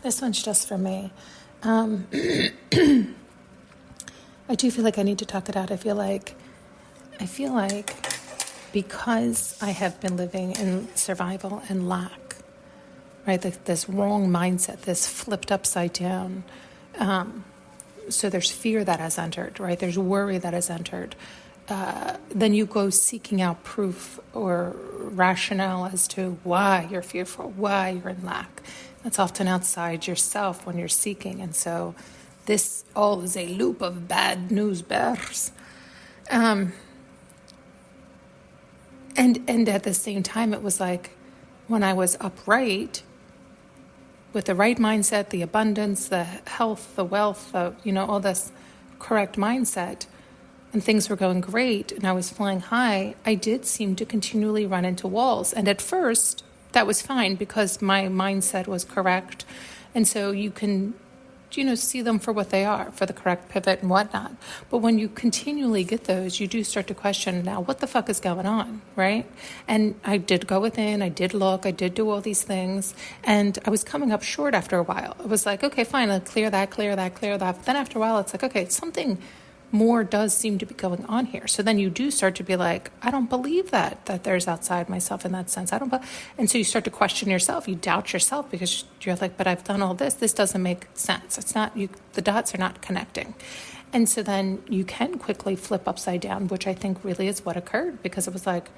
This one's just for me. I do feel like I need to talk it out. I feel like because I have been living in survival and lack, right? Like this wrong mindset, this flipped upside down. So there's fear that has entered, right? There's worry that has entered. Then you go seeking out proof or rationale as to why you're fearful, why you're in lack. That's often outside yourself when you're seeking. And so this all is a loop of bad news bears. And at the same time, it was like when I was upright, with the right mindset, the abundance, the health, the wealth, all this correct mindset, and things were going great, and I was flying high, I did seem to continually run into walls. And at first, that was fine because my mindset was correct. And so you can, see them for what they are, for the correct pivot and whatnot. But when you continually get those, you do start to question, now, what the fuck is going on, right? And I did go within, I did look, I did do all these things, and I was coming up short after a while. It was like, okay, fine, I'll clear that. But then after a while, it's like, okay, something more does seem to be going on here. So then you do start to be like, I don't believe that there's outside myself in that sense. And so you start to question yourself. You doubt yourself because you're like, but I've done all this. This doesn't make sense. It's not, the dots are not connecting. And so then you can quickly flip upside down, which I think really is what occurred, because it was like,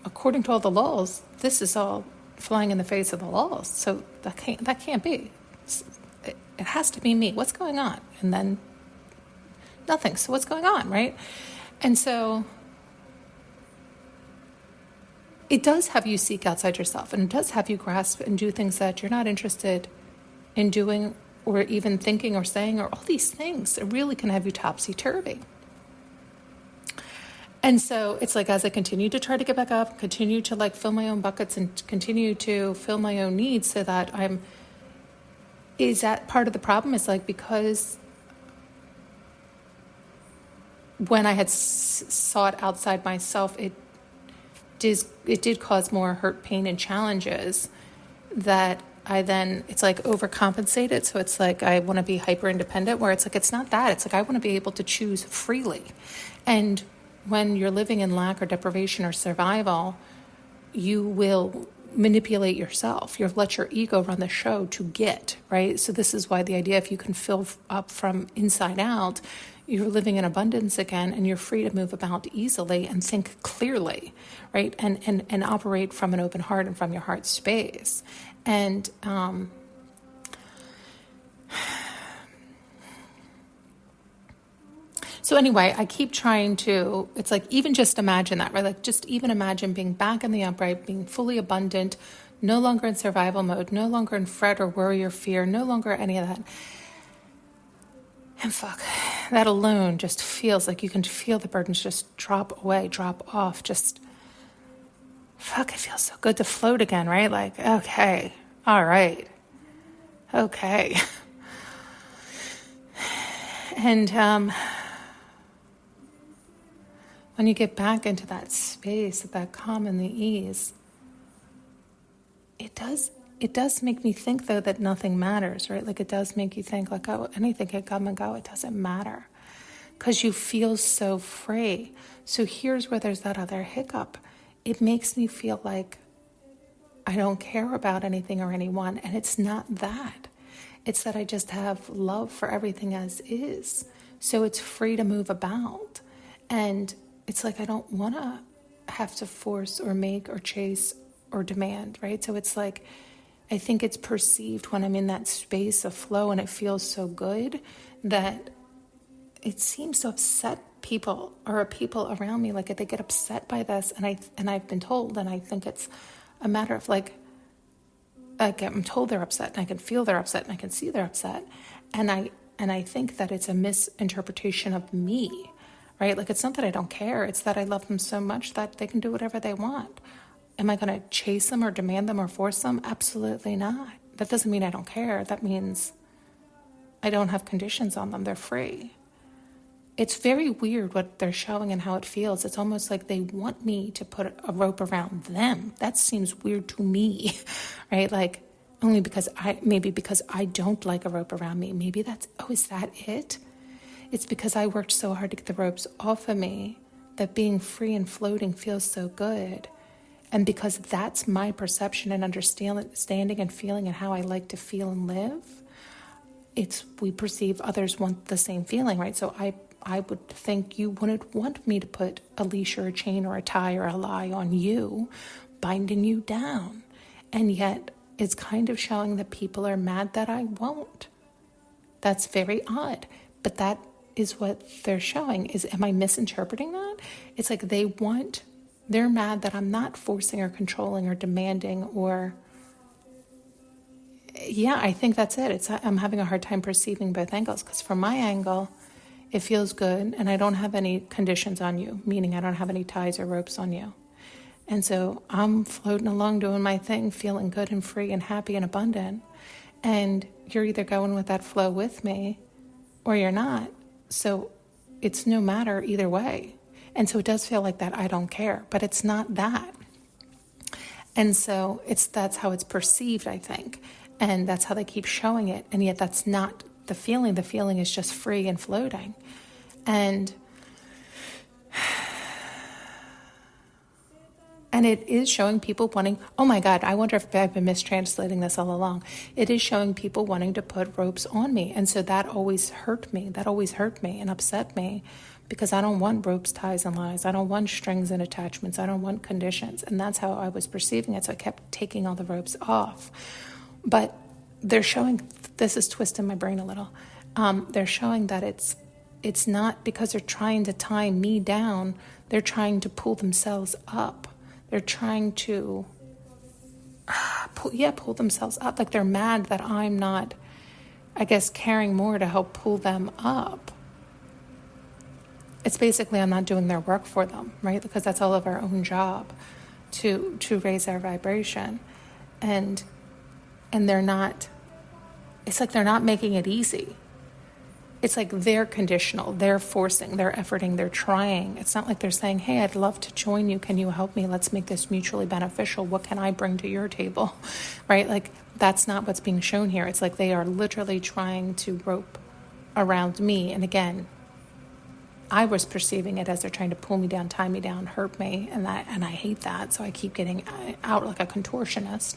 according to all the laws, this is all flying in the face of the laws. So that can't be. It has to be me. What's going on? And then nothing. So what's going on, right? And so it does have you seek outside yourself, and it does have you grasp and do things that you're not interested in doing or even thinking or saying, or all these things. It really can have you topsy-turvy. And so it's like, as I continue to try to get back up, continue to fill my own buckets and continue to fill my own needs so that is that part of the problem? Is like, because when I had sought outside myself, it did cause more hurt, pain, and challenges that I then, it's like overcompensated. So it's like I want to be hyper independent, where it's like, it's not that. It's like I want to be able to choose freely. And when you're living in lack or deprivation or survival, you will manipulate yourself. You'll let your ego run the show to get, right? So this is why the idea, if you can fill up from inside out, you're living in abundance again, and you're free to move about easily and think clearly, right? And operate from an open heart and from your heart space. And so anyway, I keep trying to, it's like, even just imagine that, right? Like, just even imagine being back in the upright, being fully abundant, no longer in survival mode, no longer in fret or worry or fear, no longer any of that. And fuck, that alone just feels like you can feel the burdens just drop away, drop off. Just, fuck, it feels so good to float again, right? Like, okay, all right, okay. And when you get back into that space, that calm and the ease, it does make me think, though, that nothing matters, right? Like, it does make you think, like, oh, anything can come and go. It doesn't matter, because you feel so free. So here's where there's that other hiccup. It makes me feel like I don't care about anything or anyone, and it's not that. It's that I just have love for everything as is. So it's free to move about. And it's like I don't want to have to force or make or chase or demand, right? So it's like, I think it's perceived when I'm in that space of flow and it feels so good that it seems to upset people or people around me. Like, they get upset by this, and I've been told, and I think it's a matter of like I'm told they're upset, and I can feel they're upset, and I can see they're upset, and I think that it's a misinterpretation of me, right? Like, it's not that I don't care; it's that I love them so much that they can do whatever they want. Am I going to chase them or demand them or force them? Absolutely not. That doesn't mean I don't care. That means I don't have conditions on them. They're free. It's very weird what they're showing and how it feels. It's almost like they want me to put a rope around them. That seems weird to me, right? Like, only because I don't like a rope around me. Maybe is that it? It's because I worked so hard to get the ropes off of me that being free and floating feels so good. And because that's my perception and understanding and feeling and how I like to feel and live, we perceive others want the same feeling, right? So I would think you wouldn't want me to put a leash or a chain or a tie or a lie on you, binding you down. And yet it's kind of showing that people are mad that I won't. That's very odd. But that is what they're showing. Am I misinterpreting that? It's like they're mad that I'm not forcing or controlling or demanding or... Yeah, I think that's it. I'm having a hard time perceiving both angles, because from my angle, it feels good and I don't have any conditions on you, meaning I don't have any ties or ropes on you. And so I'm floating along doing my thing, feeling good and free and happy and abundant. And you're either going with that flow with me or you're not. So it's no matter either way. And so it does feel like that I don't care, but it's not that. And so that's how it's perceived, I think. And that's how they keep showing it. And yet that's not the feeling. The feeling is just free and floating. And it is showing people wanting, oh my God, I wonder if I've been mistranslating this all along. It is showing people wanting to put ropes on me. And so that always hurt me. That always hurt me and upset me, because I don't want ropes, ties, and lies. I don't want strings and attachments. I don't want conditions. And that's how I was perceiving it. So I kept taking all the ropes off. But they're showing, this is twisting my brain a little. They're showing that it's not because they're trying to tie me down. They're trying to pull themselves up. They're trying to pull themselves up. Like they're mad that I'm not, I guess, caring more to help pull them up. It's basically I'm not doing their work for them, right? Because that's all of our own job to raise our vibration. And they're not, it's like they're not making it easy. It's like they're conditional, they're forcing, they're efforting, they're trying. It's not like they're saying, hey, I'd love to join you. Can you help me? Let's make this mutually beneficial. What can I bring to your table? Right? Like that's not what's being shown here. It's like they are literally trying to rope around me. And again, I was perceiving it as they're trying to pull me down, tie me down, hurt me. And I hate that. So I keep getting out like a contortionist.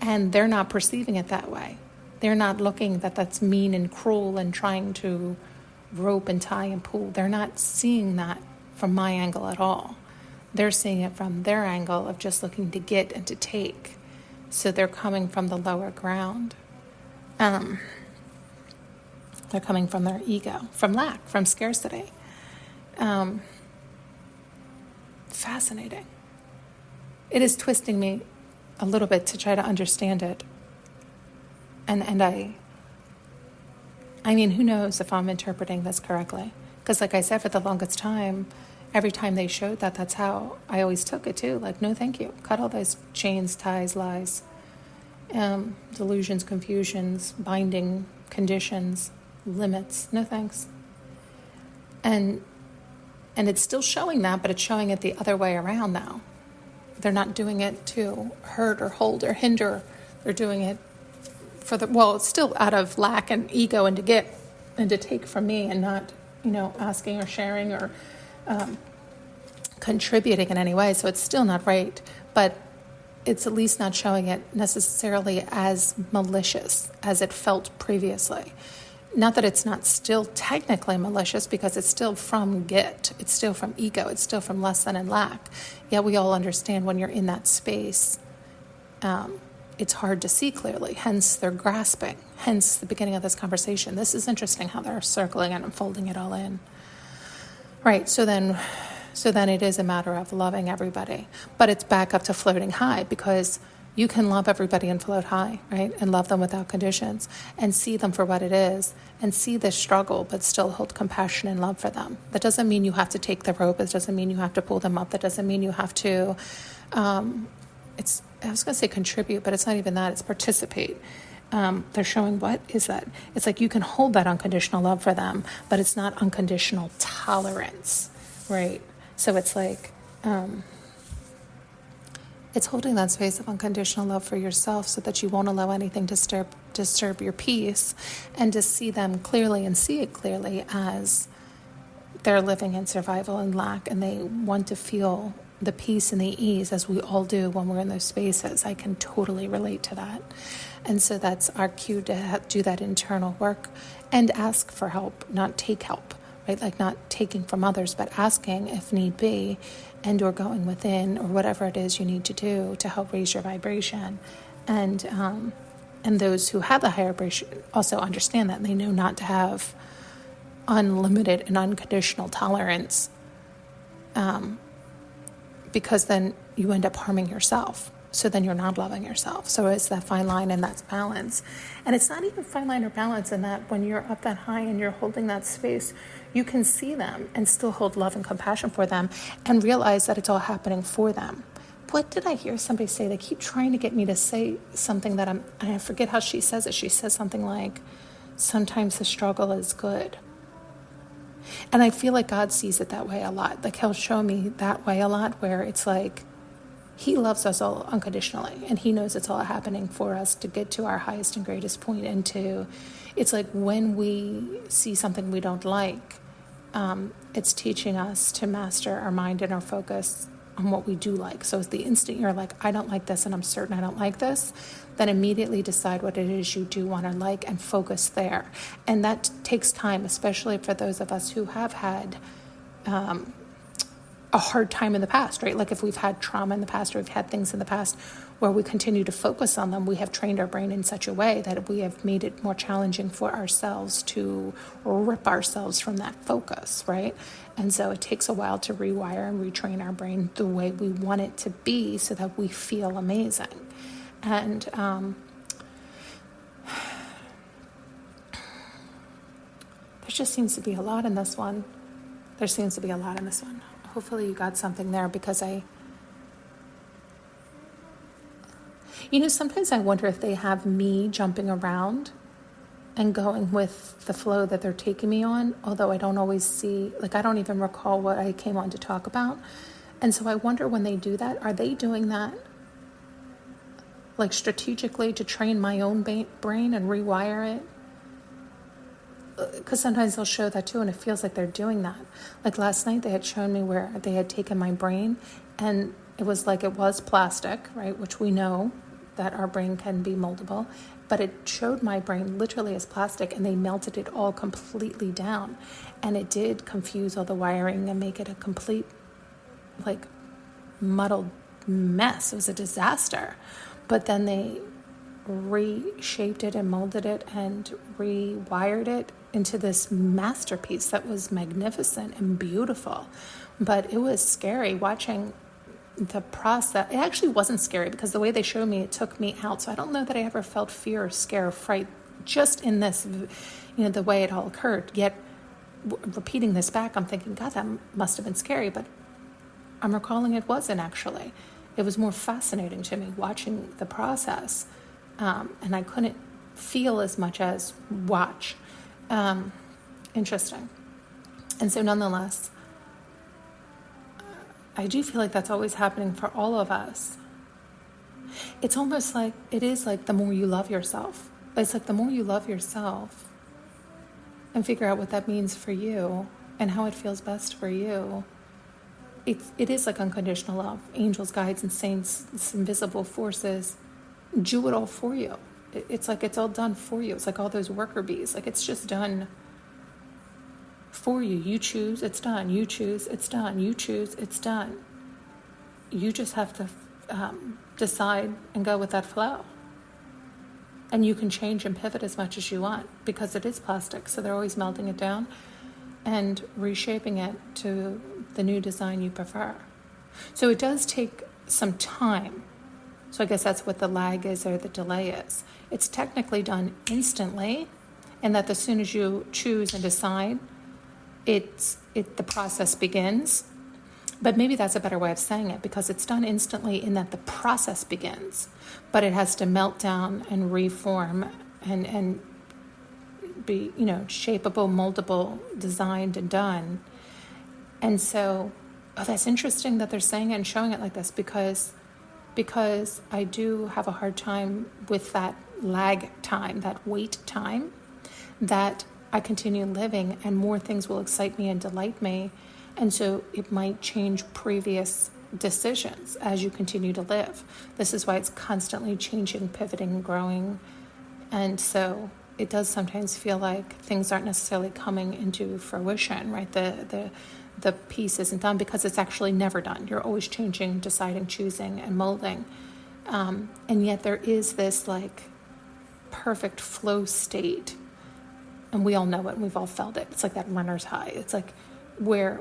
And they're not perceiving it that way. They're not looking that's mean and cruel and trying to rope and tie and pull. They're not seeing that from my angle at all. They're seeing it from their angle of just looking to get and to take. So they're coming from the lower ground. They're coming from their ego, from lack, from scarcity. Fascinating. It is twisting me a little bit to try to understand it. And I mean, who knows if I'm interpreting this correctly? Because like I said, for the longest time, every time they showed that, that's how I always took it too. Like, no, thank you. Cut all those chains, ties, lies, delusions, confusions, binding, conditions, limits. No thanks. And it's still showing that, but it's showing it the other way around now. They're not doing it to hurt or hold or hinder. They're doing it it's still out of lack and ego and to get and to take from me and not, asking or sharing or contributing in any way. So it's still not right, but it's at least not showing it necessarily as malicious as it felt previously. Not that it's not still technically malicious, because it's still from get, it's still from ego, it's still from less than and lack. Yet we all understand when you're in that space, it's hard to see clearly, hence they're grasping, hence the beginning of this conversation. This is interesting how they're circling and folding it all in. Right, so then it is a matter of loving everybody, but it's back up to floating high, because you can love everybody and float high, right? And love them without conditions and see them for what it is and see the struggle, but still hold compassion and love for them. That doesn't mean you have to take the rope. It doesn't mean you have to pull them up. That doesn't mean you have to, I was going to say contribute, but it's not even that. It's participate. They're showing, what is that? It's like you can hold that unconditional love for them, but it's not unconditional tolerance, right? So it's like, It's holding that space of unconditional love for yourself so that you won't allow anything to disturb your peace, and to see them clearly and see it clearly as they're living in survival and lack, and they want to feel the peace and the ease as we all do when we're in those spaces. I can totally relate to that. And so that's our cue to do that internal work and ask for help, not take help, right? Like not taking from others, but asking if need be, and or going within, or whatever it is you need to do to help raise your vibration. And those who have the higher vibration also understand that, and they know not to have unlimited and unconditional tolerance, because then you end up harming yourself. So then you're not loving yourself. So it's that fine line, and that's balance. And it's not even fine line or balance in that when you're up that high and you're holding that space, you can see them and still hold love and compassion for them and realize that it's all happening for them. What did I hear somebody say? They keep trying to get me to say something that I forget how she says it. She says something like, sometimes the struggle is good. And I feel like God sees it that way a lot. Like he'll show me that way a lot, where it's like he loves us all unconditionally, and he knows it's all happening for us to get to our highest and greatest point. And it's like when we see something we don't like, it's teaching us to master our mind and our focus on what we do like. So it's the instant you're like, I don't like this, and I'm certain I don't like this, then immediately decide what it is you do want to like and focus there. And that takes time, especially for those of us who have had a hard time in the past, right? Like if we've had trauma in the past, or we've had things in the past where we continue to focus on them, we have trained our brain in such a way that we have made it more challenging for ourselves to rip ourselves from that focus, right? And so it takes a while to rewire and retrain our brain the way we want it to be so that we feel amazing. And there just seems to be a lot in this one. There seems to be a lot in this one. Hopefully you got something there, because sometimes I wonder if they have me jumping around and going with the flow that they're taking me on, although I don't always see, like I don't even recall what I came on to talk about. And so I wonder when they do that, are they doing that like strategically to train my own brain and rewire it? Because sometimes they'll show that too, and it feels like they're doing that. Like last night, they had shown me where they had taken my brain, and it was like it was plastic, right? Which we know that our brain can be moldable, but it showed my brain literally as plastic, and they melted it all completely down, and it did confuse all the wiring and make it a complete, like, muddled mess. It was a disaster. But then they reshaped it and molded it and rewired it into this masterpiece that was magnificent and beautiful. But it was scary watching the process. It actually wasn't scary, because the way they showed me, it took me out. So I don't know that I ever felt fear or scare or fright just in this, the way it all occurred. Yet repeating this back, I'm thinking, God, that must have been scary. But I'm recalling it wasn't actually. It was more fascinating to me watching the process. And I couldn't feel as much as watch. Interesting. And so nonetheless, I do feel like that's always happening for all of us. It's almost like, it is like the more you love yourself. It's like the more you love yourself and figure out what that means for you and how it feels best for you. It is like unconditional love. Angels, guides, and saints, this invisible forces do it all for you. It's like it's all done for you. It's like all those worker bees. Like it's just done for you. You choose, it's done. You choose, it's done. You choose, it's done. You just have to decide and go with that flow. And you can change and pivot as much as you want, because it is plastic. So they're always melting it down and reshaping it to the new design you prefer. So it does take some time. So I guess that's what the lag is, or the delay is. It's technically done instantly, and that as soon as you choose and decide, the process begins. But maybe that's a better way of saying it, because it's done instantly in that the process begins, but it has to melt down and reform and be, shapeable, moldable, designed, and done. And so, that's interesting that they're saying it and showing it like this, because because I do have a hard time with that lag time, that wait time, that I continue living and more things will excite me and delight me. And so it might change previous decisions as you continue to live. This is why it's constantly changing, pivoting, growing. And so it does sometimes feel like things aren't necessarily coming into fruition, right? The piece isn't done because it's actually never done. You're always changing, deciding, choosing, and molding. And yet there is this like perfect flow state. And we all know it and we've all felt it. It's like that runner's high. It's like where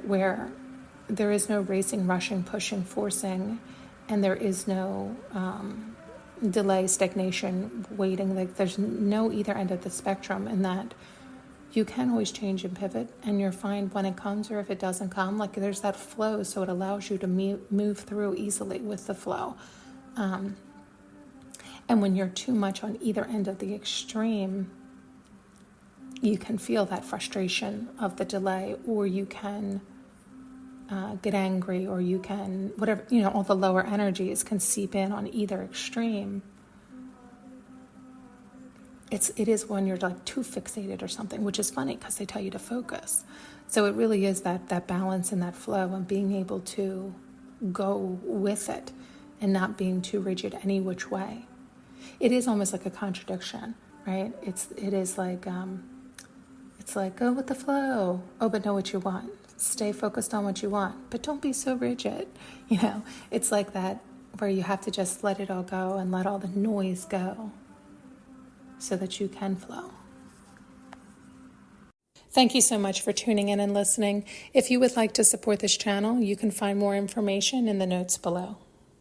there is no racing, rushing, pushing, forcing, and there is no delay, stagnation, waiting. Like there's no either end of the spectrum, in that you can always change and pivot, and you're fine when it comes or if it doesn't come. Like there's that flow, so it allows you to move through easily with the flow. And when you're too much on either end of the extreme, you can feel that frustration of the delay, or you can get angry, or you can, whatever, all the lower energies can seep in on either extreme. It is when you're like too fixated or something, which is funny because they tell you to focus. So it really is that balance and that flow and being able to go with it and not being too rigid any which way. It is almost like a contradiction, right? It is like, it's like, go with the flow. Oh, but know what you want. Stay focused on what you want, but don't be so rigid. It's like that where you have to just let it all go and let all the noise go so that you can flow. Thank you so much for tuning in and listening. If you would like to support this channel, you can find more information in the notes below.